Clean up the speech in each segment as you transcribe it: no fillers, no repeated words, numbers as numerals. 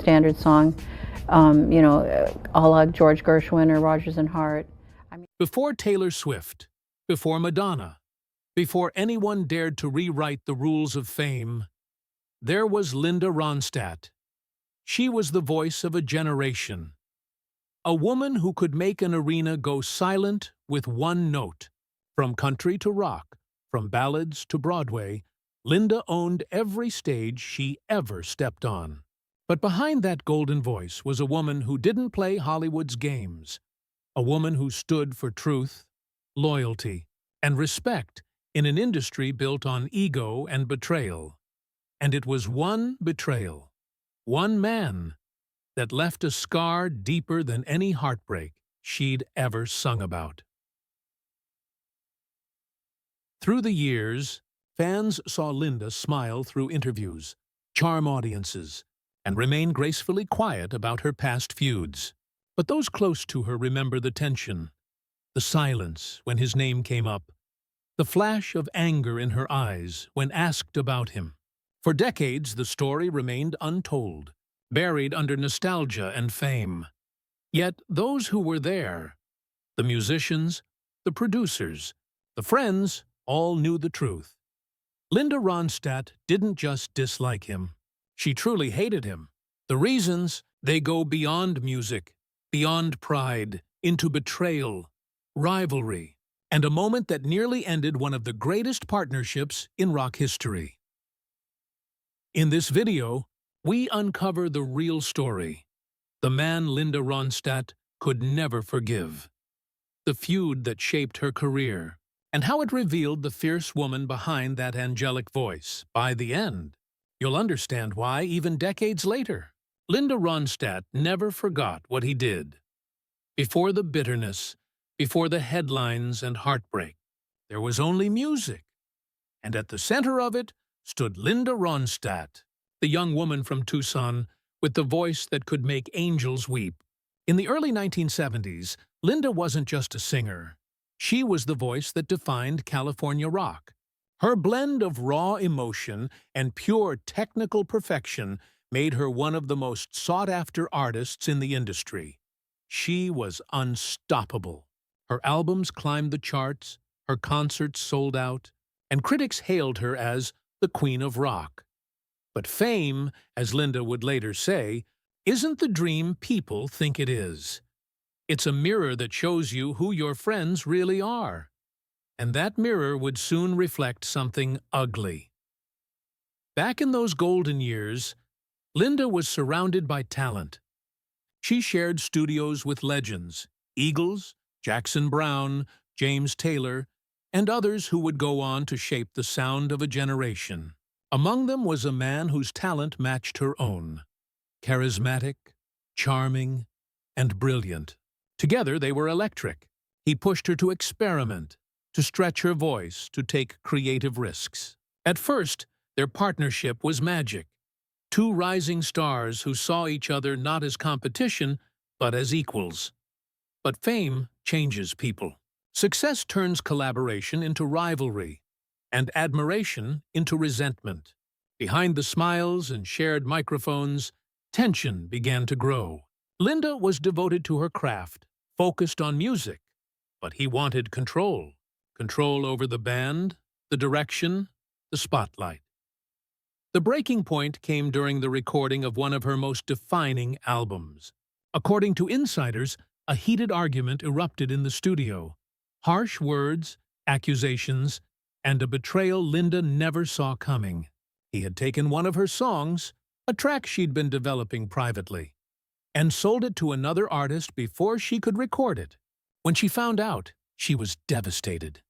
standard song, a la George Gershwin or Rodgers and Hart. Before Taylor Swift, before Madonna, before anyone dared to rewrite the rules of fame, there was Linda Ronstadt. She was the voice of a generation. A woman who could make an arena go silent with one note. From country to rock, from ballads to Broadway, Linda owned every stage she ever stepped on. But behind that golden voice was a woman who didn't play Hollywood's games. A woman who stood for truth, loyalty, and respect in an industry built on ego and betrayal. And it was one betrayal, one man, that left a scar deeper than any heartbreak she'd ever sung about. Through the years, fans saw Linda smile through interviews, charm audiences, and remain gracefully quiet about her past feuds. But those close to her remember the tension, the silence when his name came up, the flash of anger in her eyes when asked about him. For decades, the story remained untold, buried under nostalgia and fame. Yet those who were there, the musicians, the producers, the friends, all knew the truth. Linda Ronstadt didn't just dislike him. She truly hated him. The reasons, they go beyond music, beyond pride, into betrayal, rivalry, and a moment that nearly ended one of the greatest partnerships in rock history. In this video, we uncover the real story, the man Linda Ronstadt could never forgive, the feud that shaped her career, and how it revealed the fierce woman behind that angelic voice. By the end, you'll understand why, even decades later, Linda Ronstadt never forgot what he did. Before the bitterness, before the headlines and heartbreak, there was only music. And at the center of it stood Linda Ronstadt, the young woman from Tucson with the voice that could make angels weep. In the early 1970s, Linda wasn't just a singer. She was the voice that defined California rock. Her blend of raw emotion and pure technical perfection made her one of the most sought-after artists in the industry. She was unstoppable. Her albums climbed the charts, her concerts sold out, and critics hailed her as the Queen of Rock. But fame, as Linda would later say, isn't the dream people think it is. It's a mirror that shows you who your friends really are. And that mirror would soon reflect something ugly. Back in those golden years, Linda was surrounded by talent. She shared studios with legends, Eagles, Jackson Browne, James Taylor, and others who would go on to shape the sound of a generation. Among them was a man whose talent matched her own. Charismatic, charming, and brilliant. Together they were electric. He pushed her to experiment, to stretch her voice, to take creative risks. At first, their partnership was magic. Two rising stars who saw each other not as competition, but as equals. But fame changes people. Success turns collaboration into rivalry, and admiration into resentment. Behind the smiles and shared microphones, tension began to grow. Linda was devoted to her craft, focused on music, but he wanted control. Control over the band, the direction, the spotlight. The breaking point came during the recording of one of her most defining albums. According to insiders, a heated argument erupted in the studio. Harsh words, accusations, and a betrayal Linda never saw coming. He had taken one of her songs, a track she'd been developing privately, and sold it to another artist before she could record it. When she found out, she was devastated.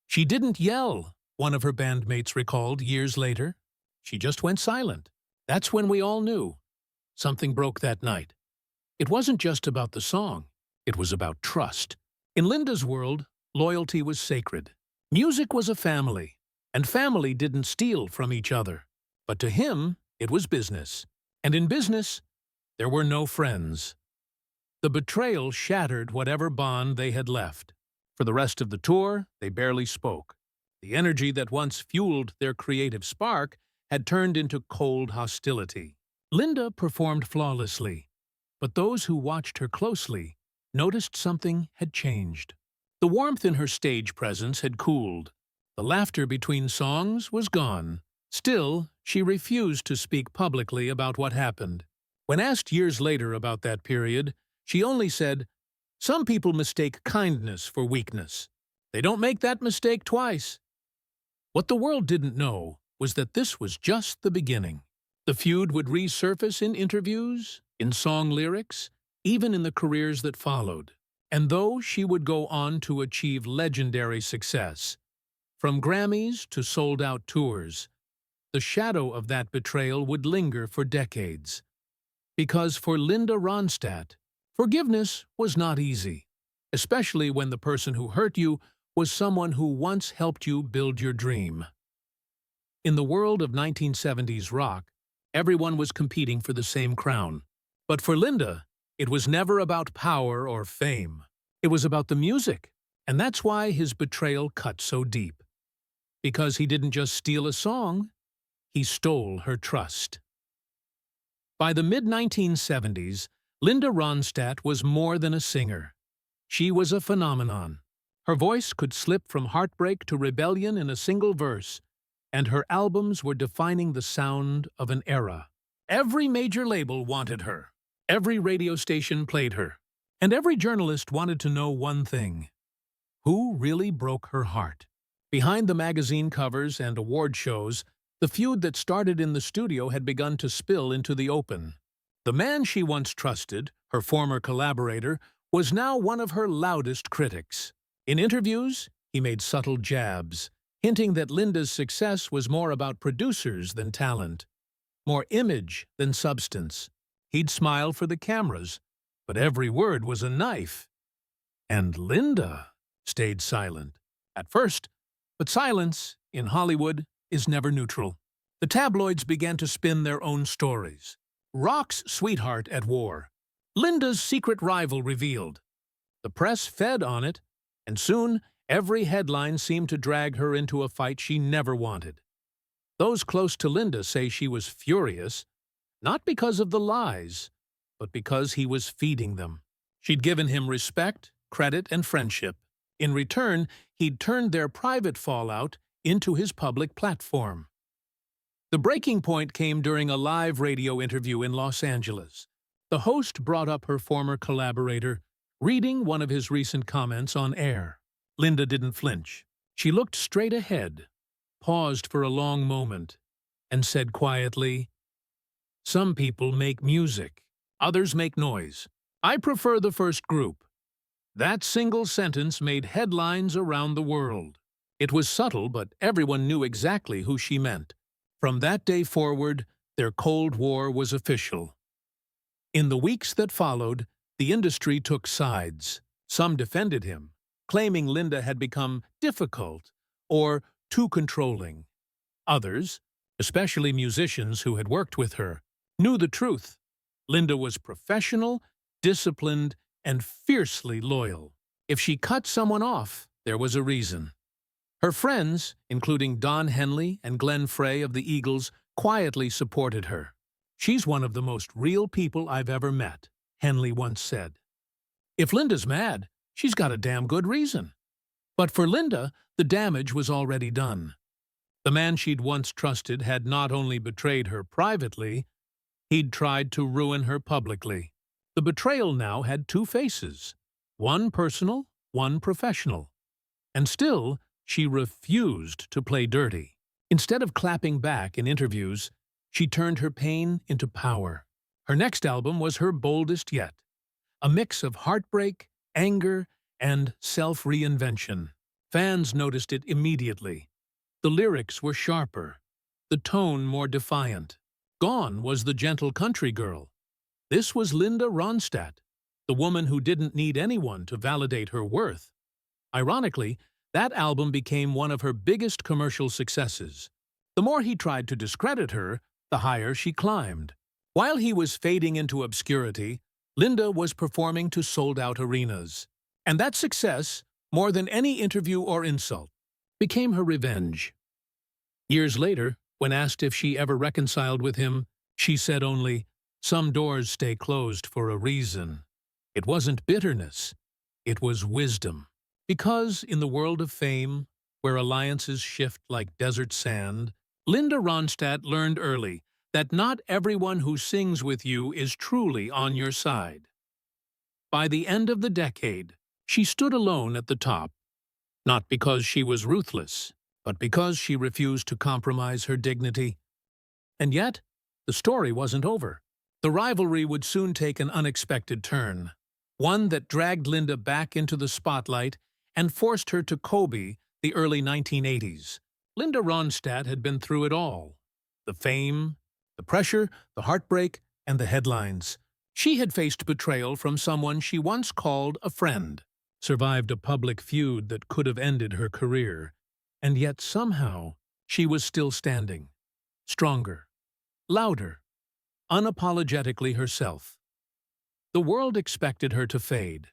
She didn't yell, one of her bandmates recalled years later. She just went silent. That's when we all knew. Something broke that night. It wasn't just about the song. It was about trust. In Linda's world, loyalty was sacred. Music was a family, and family didn't steal from each other. But to him, it was business. And in business, there were no friends. The betrayal shattered whatever bond they had left. For the rest of the tour, they barely spoke. The energy that once fueled their creative spark had turned into cold hostility. Linda performed flawlessly, but those who watched her closely noticed something had changed. The warmth in her stage presence had cooled. The laughter between songs was gone. Still, she refused to speak publicly about what happened. When asked years later about that period, she only said, "Some people mistake kindness for weakness. They don't make that mistake twice." What the world didn't know was that this was just the beginning. The feud would resurface in interviews, in song lyrics, even in the careers that followed. And though she would go on to achieve legendary success, from Grammys to sold-out tours, the shadow of that betrayal would linger for decades. Because for Linda Ronstadt, forgiveness was not easy, especially when the person who hurt you was someone who once helped you build your dream. In the world of 1970s rock, everyone was competing for the same crown. But for Linda, it was never about power or fame. It was about the music, and that's why his betrayal cut so deep. Because he didn't just steal a song, he stole her trust. By the mid-1970s, Linda Ronstadt was more than a singer. She was a phenomenon. Her voice could slip from heartbreak to rebellion in a single verse, and her albums were defining the sound of an era. Every major label wanted her. Every radio station played her. And every journalist wanted to know one thing: who really broke her heart? Behind the magazine covers and award shows, the feud that started in the studio had begun to spill into the open. The man she once trusted, her former collaborator, was now one of her loudest critics. In interviews, he made subtle jabs, hinting that Linda's success was more about producers than talent, more image than substance. He'd smile for the cameras, but every word was a knife. And Linda stayed silent. At first, but silence, in Hollywood, is never neutral. The tabloids began to spin their own stories. Rock's sweetheart at war. Linda's secret rival revealed. The press fed on it, and soon every headline seemed to drag her into a fight she never wanted. Those close to Linda say she was furious, not because of the lies, but because he was feeding them. She'd given him respect, credit, and friendship. In return, he'd turned their private fallout into his public platform. The breaking point came during a live radio interview in Los Angeles. The host brought up her former collaborator, reading one of his recent comments on air. Linda didn't flinch. She looked straight ahead, paused for a long moment, and said quietly, "Some people make music. Others make noise. I prefer the first group." That single sentence made headlines around the world. It was subtle, but everyone knew exactly who she meant. From that day forward, their Cold War was official. In the weeks that followed, the industry took sides. Some defended him, claiming Linda had become difficult or too controlling. Others, especially musicians who had worked with her, knew the truth. Linda was professional, disciplined, and fiercely loyal. If she cut someone off, there was a reason. Her friends, including Don Henley and Glenn Frey of the Eagles, quietly supported her. "She's one of the most real people I've ever met," Henley once said. "If Linda's mad, she's got a damn good reason." But for Linda, the damage was already done. The man she'd once trusted had not only betrayed her privately, he'd tried to ruin her publicly. The betrayal now had two faces, one personal, one professional. And still, she refused to play dirty. Instead of clapping back in interviews, she turned her pain into power. Her next album was her boldest yet, a mix of heartbreak, anger, and self-reinvention. Fans noticed it immediately. The lyrics were sharper, the tone more defiant. Gone was the gentle country girl. This was Linda Ronstadt, the woman who didn't need anyone to validate her worth. Ironically, that album became one of her biggest commercial successes. The more he tried to discredit her, the higher she climbed. While he was fading into obscurity, Linda was performing to sold-out arenas. And that success, more than any interview or insult, became her revenge. Years later, when asked if she ever reconciled with him, She said only, "Some doors stay closed for a reason." It wasn't bitterness, it was wisdom. Because in the world of fame, where alliances shift like desert sand, Linda Ronstadt learned early that not everyone who sings with you is truly on your side. By the end of the decade, she stood alone at the top, not because she was ruthless, but because she refused to compromise her dignity. And yet, the story wasn't over. The rivalry would soon take an unexpected turn, one that dragged Linda back into the spotlight and forced her to Kobe the early 1980s. Linda Ronstadt had been through it all: the fame, the pressure, the heartbreak, and the headlines. She had faced betrayal from someone she once called a friend, survived a public feud that could have ended her career, and yet somehow she was still standing, stronger, louder, unapologetically herself. The world expected her to fade.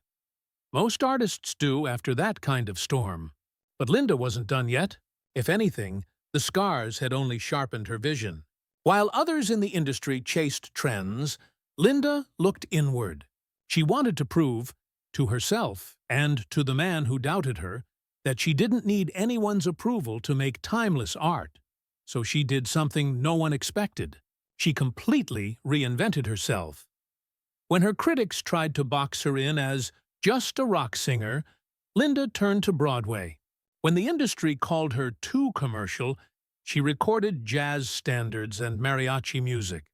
Most artists do after that kind of storm. But Linda wasn't done yet. If anything, the scars had only sharpened her vision. While others in the industry chased trends, Linda looked inward. She wanted to prove, to herself and to the man who doubted her, that she didn't need anyone's approval to make timeless art. So she did something no one expected. She completely reinvented herself. When her critics tried to box her in as just a rock singer, Linda turned to Broadway. When the industry called her too commercial, she recorded jazz standards and mariachi music.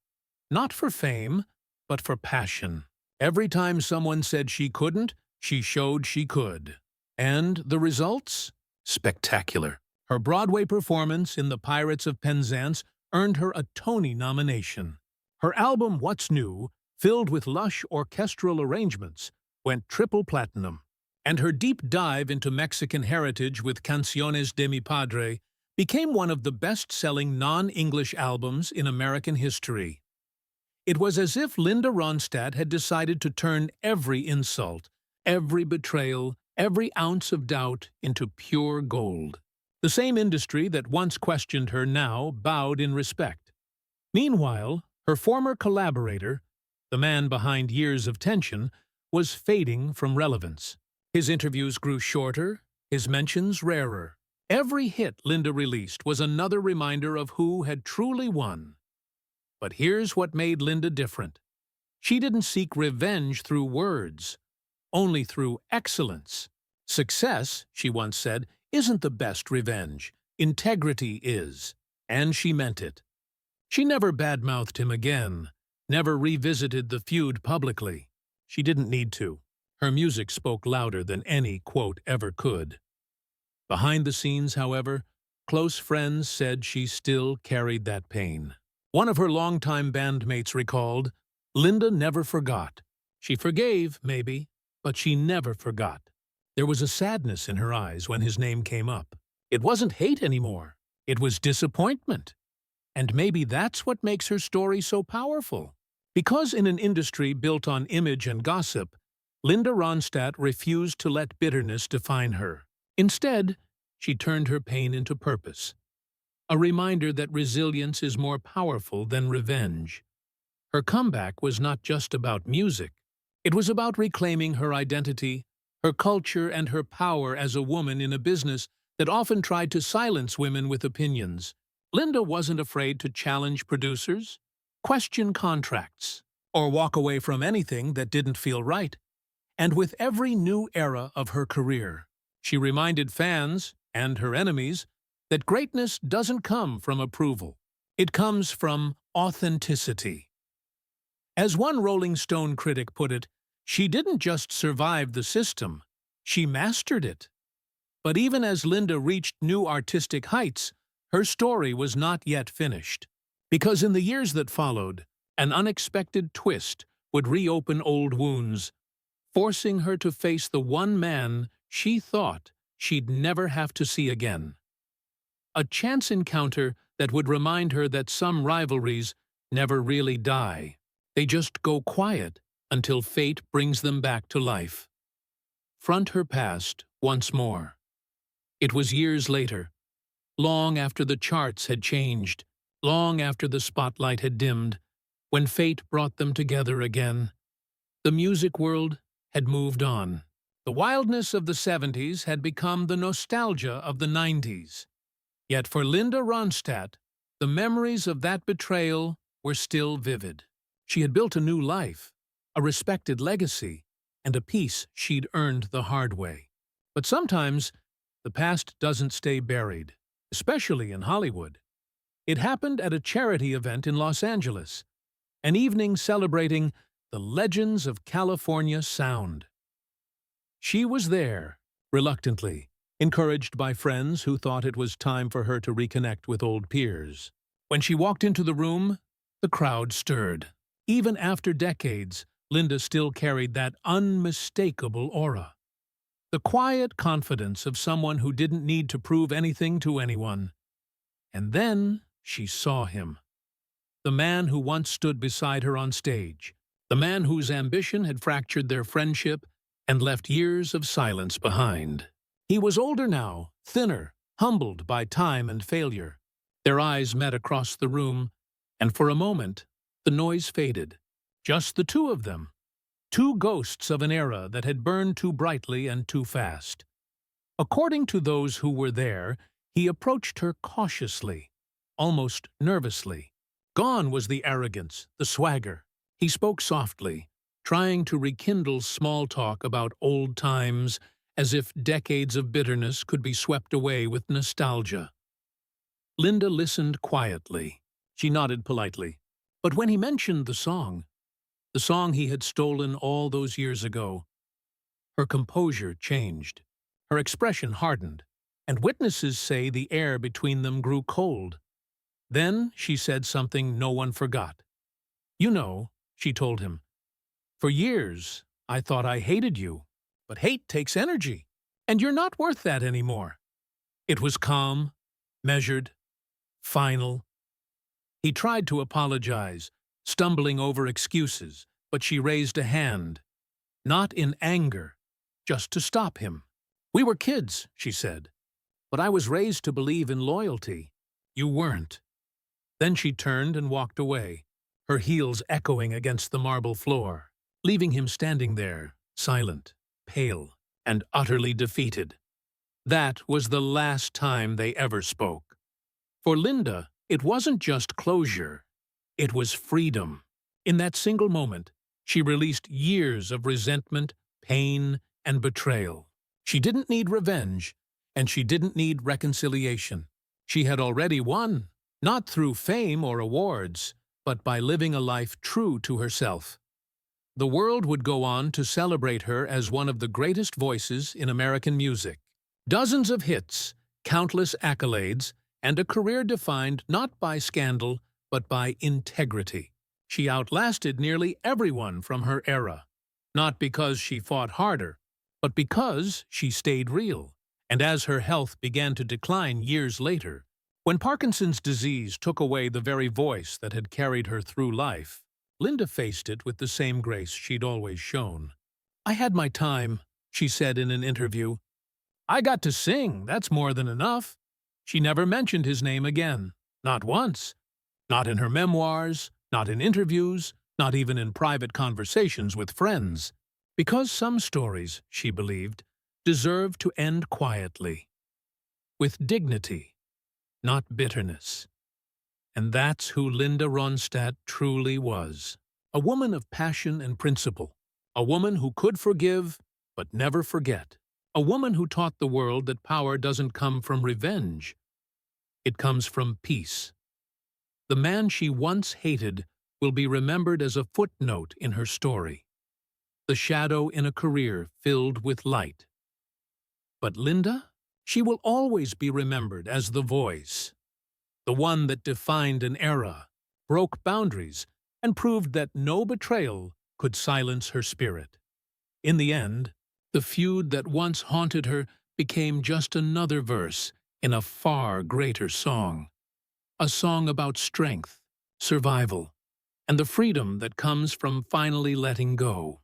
Not for fame, but for passion. Every time someone said she couldn't, she showed she could. And the results? Spectacular. Her Broadway performance in The Pirates of Penzance earned her a Tony nomination. Her album What's New, filled with lush orchestral arrangements, went triple platinum. And her deep dive into Mexican heritage with Canciones de mi Padre became one of the best-selling non-English albums in American history. It was as if Linda Ronstadt had decided to turn every insult, every betrayal, every ounce of doubt into pure gold. The same industry that once questioned her now bowed in respect. Meanwhile, her former collaborator, the man behind years of tension, was fading from relevance. His interviews grew shorter, his mentions rarer. Every hit Linda released was another reminder of who had truly won. But here's what made Linda different. She didn't seek revenge through words, only through excellence. Success, she once said, isn't the best revenge. Integrity is. And she meant it. She never badmouthed him again, never revisited the feud publicly. She didn't need to. Her music spoke louder than any quote ever could. Behind the scenes, however, close friends said she still carried that pain. One of her longtime bandmates recalled, "Linda never forgot. She forgave, maybe, but she never forgot." There was a sadness in her eyes when his name came up. It wasn't hate anymore. It was disappointment. And maybe that's what makes her story so powerful. Because in an industry built on image and gossip, Linda Ronstadt refused to let bitterness define her. Instead, she turned her pain into purpose. A reminder that resilience is more powerful than revenge. Her comeback was not just about music. It was about reclaiming her identity, her culture, and her power as a woman in a business that often tried to silence women with opinions. Linda wasn't afraid to challenge producers, question contracts, or walk away from anything that didn't feel right. And with every new era of her career, she reminded fans, and her enemies, that greatness doesn't come from approval. It comes from authenticity. As one Rolling Stone critic put it, she didn't just survive the system, she mastered it. But even as Linda reached new artistic heights, her story was not yet finished. Because in the years that followed, an unexpected twist would reopen old wounds, forcing her to face the one man she thought she'd never have to see again. A chance encounter that would remind her that some rivalries never really die. They just go quiet until fate brings them back to life. Front her past once more. It was years later, long after the charts had changed, long after the spotlight had dimmed, When fate brought them together again, the music world had moved on. The wildness of the 70s had become the nostalgia of the 90s. Yet for Linda Ronstadt, the memories of that betrayal were still vivid. She had built a new life, a respected legacy, and a peace she'd earned the hard way. But sometimes, the past doesn't stay buried, especially in Hollywood. It happened at a charity event in Los Angeles, an evening celebrating the legends of California sound. She was there, reluctantly, encouraged by friends who thought it was time for her to reconnect with old peers. When she walked into the room, the crowd stirred. Even after decades, Linda still carried that unmistakable aura. The quiet confidence of someone who didn't need to prove anything to anyone. And then she saw him. The man who once stood beside her on stage. The man whose ambition had fractured their friendship and left years of silence behind. He was older now, thinner, humbled by time and failure. Their eyes met across the room, and for a moment, the noise faded. Just the two of them. Two ghosts of an era that had burned too brightly and too fast. According to those who were there, he approached her cautiously, almost nervously. Gone was the arrogance, the swagger. He spoke softly, trying to rekindle small talk about old times, as if decades of bitterness could be swept away with nostalgia. Linda listened quietly. She nodded politely. But when he mentioned the song he had stolen all those years ago, her composure changed. Her expression hardened, and witnesses say the air between them grew cold. Then she said something no one forgot. "You know," she told him, "for years I thought I hated you, but hate takes energy, and you're not worth that anymore." It was calm, measured, final. He tried to apologize, stumbling over excuses, but she raised a hand, not in anger, just to stop him. "We were kids," she said, "but I was raised to believe in loyalty. You weren't." Then she turned and walked away, her heels echoing against the marble floor, leaving him standing there, silent, pale, and utterly defeated. That was the last time they ever spoke. For Linda, it wasn't just closure, it was freedom. In that single moment, she released years of resentment, pain, and betrayal. She didn't need revenge, and she didn't need reconciliation. She had already won, not through fame or awards, but by living a life true to herself. The world would go on to celebrate her as one of the greatest voices in American music. Dozens of hits, countless accolades, and a career defined not by scandal, but by integrity. She outlasted nearly everyone from her era, not because she fought harder, but because she stayed real. And as her health began to decline years later, when Parkinson's disease took away the very voice that had carried her through life, Linda faced it with the same grace she'd always shown. "I had my time," she said in an interview. "I got to sing, that's more than enough." She never mentioned his name again, not once. Not in her memoirs, not in interviews, not even in private conversations with friends. Because some stories, she believed, deserve to end quietly, with dignity, not bitterness. And that's who Linda Ronstadt truly was. A woman of passion and principle. A woman who could forgive, but never forget. A woman who taught the world that power doesn't come from revenge. It comes from peace. The man she once hated will be remembered as a footnote in her story. The shadow in a career filled with light. But Linda? She will always be remembered as the voice. The one that defined an era, broke boundaries, and proved that no betrayal could silence her spirit. In the end, the feud that once haunted her became just another verse in a far greater song. A song about strength, survival, and the freedom that comes from finally letting go.